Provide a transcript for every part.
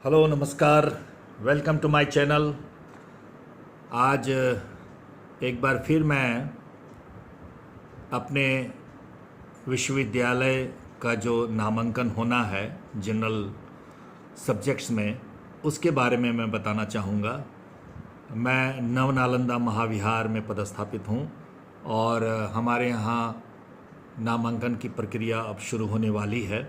Hello नमस्कार, welcome to my channel. आज एक बार फिर मैं अपने विश्वविद्यालय का जो नामांकन होना है जनरल सब्जेक्ट्स में, उसके बारे में मैं बताना चाहूँगा। मैं नव नालंदा महाविहार में पदस्थापित हूँ और हमारे यहाँ नामांकन की प्रक्रिया अब शुरू होने वाली है।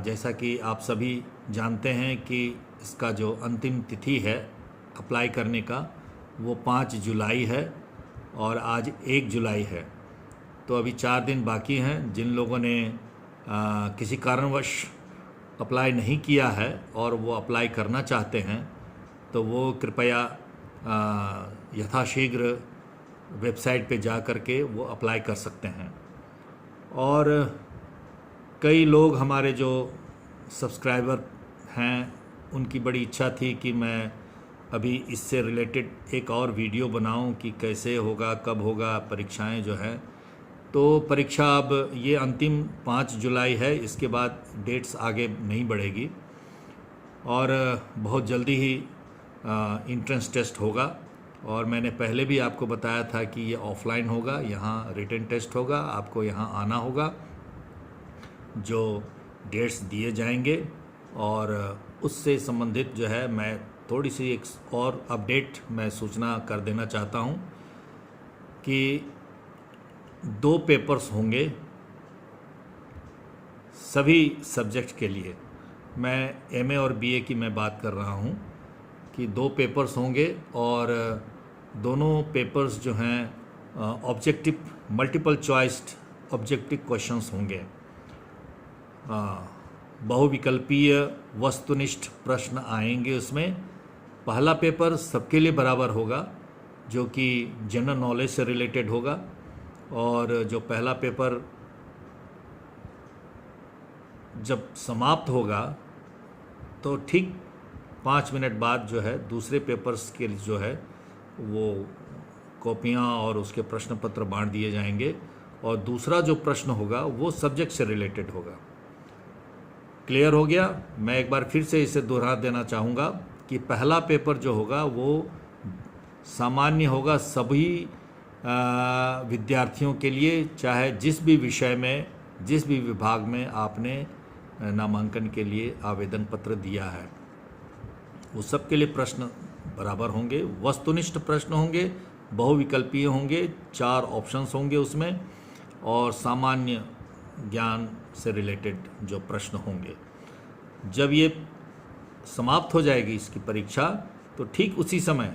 जैसा कि आप सभी जानते हैं कि इसका जो अंतिम तिथि है अप्लाई करने का वो 5 जुलाई है और आज 1 जुलाई है। तो अभी 4 दिन बाकी हैं। जिन लोगों ने किसी कारणवश अप्लाई नहीं किया है और वो अप्लाई करना चाहते हैं तो वो कृपया यथाशीघ्र वेबसाइट पे जा कर के वो अप्लाई कर सकते हैं। और कई लोग हमारे जो सब्सक्राइबर हैं उनकी बड़ी इच्छा थी कि मैं अभी इससे रिलेटेड एक और वीडियो बनाऊं कि कैसे होगा, कब होगा परीक्षाएं जो हैं। तो परीक्षा अब ये अंतिम 5 जुलाई है, इसके बाद डेट्स आगे नहीं बढ़ेगी और बहुत जल्दी ही एंट्रेंस टेस्ट होगा। और मैंने पहले भी आपको बताया था कि ये ऑफलाइन होगा, यहाँ रिटन टेस्ट होगा, आपको यहाँ आना होगा, जो डेट्स दिए जाएंगे। और उससे संबंधित जो है मैं थोड़ी सी एक और अपडेट मैं सूचना कर देना चाहता हूँ कि 2 पेपर्स होंगे सभी सब्जेक्ट के लिए। मैं एमए और बीए की मैं बात कर रहा हूँ कि 2 पेपर्स होंगे और दोनों पेपर्स जो हैं ऑब्जेक्टिव मल्टीपल चॉइस्ड ऑब्जेक्टिव क्वेश्चंस होंगे। बहुविकल्पीय वस्तुनिष्ठ प्रश्न आएंगे उसमें। पहला पेपर सबके लिए बराबर होगा जो कि जनरल नॉलेज से रिलेटेड होगा और जो पहला पेपर जब समाप्त होगा तो ठीक 5 मिनट बाद जो है दूसरे पेपर्स के जो है वो कॉपियाँ और उसके प्रश्न पत्र बांट दिए जाएंगे और दूसरा जो प्रश्न होगा वो सब्जेक्ट से रिलेटेड होगा। क्लियर हो गया? मैं एक बार फिर से इसे दोहरा देना चाहूँगा कि पहला पेपर जो होगा वो सामान्य होगा सभी विद्यार्थियों के लिए, चाहे जिस भी विषय में, जिस भी विभाग में आपने नामांकन के लिए आवेदन पत्र दिया है, वो सब के लिए प्रश्न बराबर होंगे। वस्तुनिष्ठ प्रश्न होंगे, बहुविकल्पीय होंगे, 4 ऑप्शंस होंगे उसमें, और सामान्य ज्ञान से रिलेटेड जो प्रश्न होंगे। जब ये समाप्त हो जाएगी इसकी परीक्षा तो ठीक उसी समय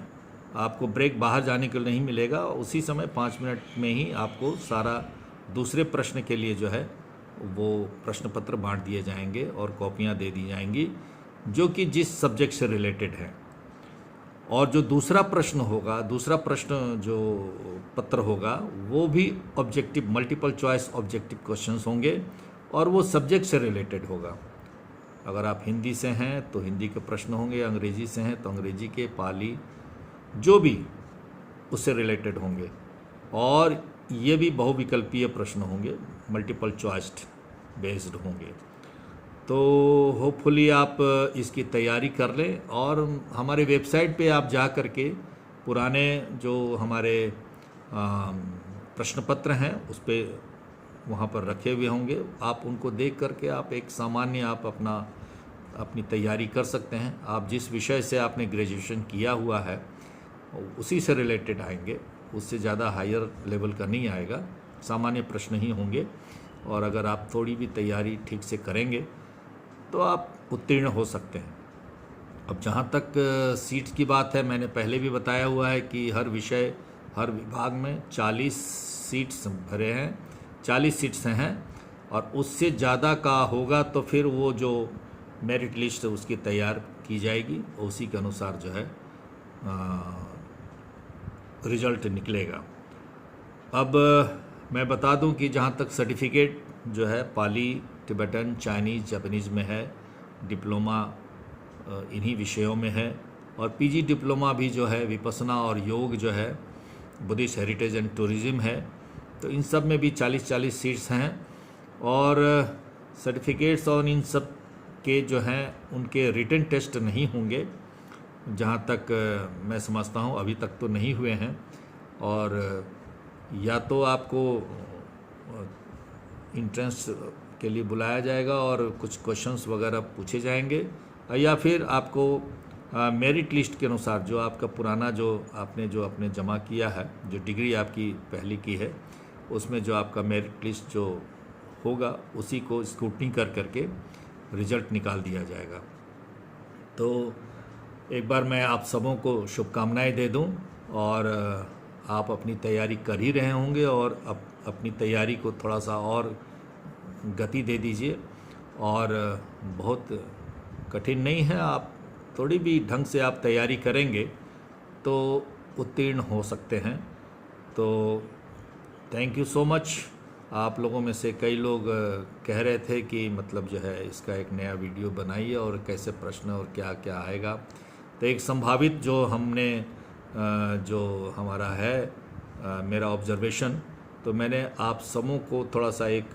आपको ब्रेक बाहर जाने के लिए नहीं मिलेगा। उसी समय 5 मिनट में ही आपको सारा दूसरे प्रश्न के लिए जो है वो प्रश्न पत्र बांट दिए जाएंगे और कॉपियाँ दे दी जाएंगी जो कि जिस सब्जेक्ट से रिलेटेड है। और जो दूसरा प्रश्न होगा, दूसरा प्रश्न जो पत्र होगा वो भी objective multiple choice objective questions होंगे और वो सब्जेक्ट से रिलेटेड होगा। अगर आप हिंदी से हैं तो हिंदी के प्रश्न होंगे, अंग्रेजी से हैं तो अंग्रेजी के, पाली जो भी उससे रिलेटेड होंगे। और ये भी बहुविकल्पीय प्रश्न होंगे, मल्टीपल चॉइस्ड बेस्ड होंगे। तो होपफुली आप इसकी तैयारी कर लें और हमारे वेबसाइट पे आप जा कर के पुराने जो हमारे प्रश्न पत्र हैं उस पर वहाँ पर रखे हुए होंगे, आप उनको देख कर के आप एक सामान्य आप अपनी तैयारी कर सकते हैं। आप जिस विषय से आपने ग्रेजुएशन किया हुआ है उसी से रिलेटेड आएंगे, उससे ज़्यादा हायर लेवल का नहीं आएगा, सामान्य प्रश्न ही होंगे। और अगर आप थोड़ी भी तैयारी ठीक से करेंगे तो आप उत्तीर्ण हो सकते हैं। अब जहाँ तक सीट्स की बात है, मैंने पहले भी बताया हुआ है कि हर विषय, हर विभाग में 40 सीट्स भरे हैं, 40 सीट्स हैं और उससे ज़्यादा का होगा तो फिर वो जो मेरिट लिस्ट उसकी तैयार की जाएगी, उसी के अनुसार जो है रिजल्ट निकलेगा। अब मैं बता दूं कि जहाँ तक सर्टिफिकेट जो है पाली, तिब्बतन, चाइनीज़, जापानीज़ में है, डिप्लोमा इन्हीं विषयों में है और पीजी डिप्लोमा भी जो है विपස්සना और योग जो है, बुद्धिस्ट हेरिटेज एंड टूरिज़्म है। तो इन सब में भी 40-40 सीट्स हैं और सर्टिफिकेट्स और इन सब के जो हैं उनके रिटन टेस्ट नहीं होंगे, जहाँ तक मैं समझता हूँ अभी तक तो नहीं हुए हैं। और या तो आपको इंट्रेंस के लिए बुलाया जाएगा और कुछ क्वेश्चंस वगैरह पूछे जाएंगे, या फिर आपको मेरिट लिस्ट के अनुसार जो आपका पुराना जो आपने जमा किया है, जो डिग्री आपकी पहली की है, उसमें जो आपका मेरिट लिस्ट जो होगा उसी को स्क्रूटनी कर करके रिजल्ट निकाल दिया जाएगा। तो एक बार मैं आप सबों को शुभकामनाएं दे दूं, और आप अपनी तैयारी कर ही रहे होंगे और अपनी तैयारी को थोड़ा सा और गति दे दीजिए। और बहुत कठिन नहीं है, आप थोड़ी भी ढंग से आप तैयारी करेंगे तो उत्तीर्ण हो सकते हैं। तो थैंक यू सो मच। आप लोगों में से कई लोग कह रहे थे कि मतलब जो है इसका एक नया वीडियो बनाइए और कैसे प्रश्न और क्या क्या आएगा। तो एक संभावित जो हमने जो हमारा है मेरा ऑब्जर्वेशन, तो मैंने आप सबों को थोड़ा सा एक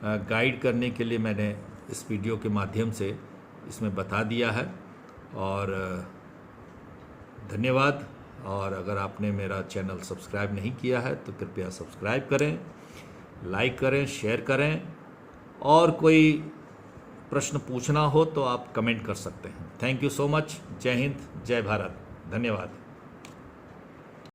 गाइड करने के लिए मैंने इस वीडियो के माध्यम से इसमें बता दिया है। और धन्यवाद। और अगर आपने मेरा चैनल सब्सक्राइब नहीं किया है तो कृपया सब्सक्राइब करें, लाइक करें, शेयर करें, और कोई प्रश्न पूछना हो तो आप कमेंट कर सकते हैं। Thank you so much. जय हिंद, जय भारत, धन्यवाद।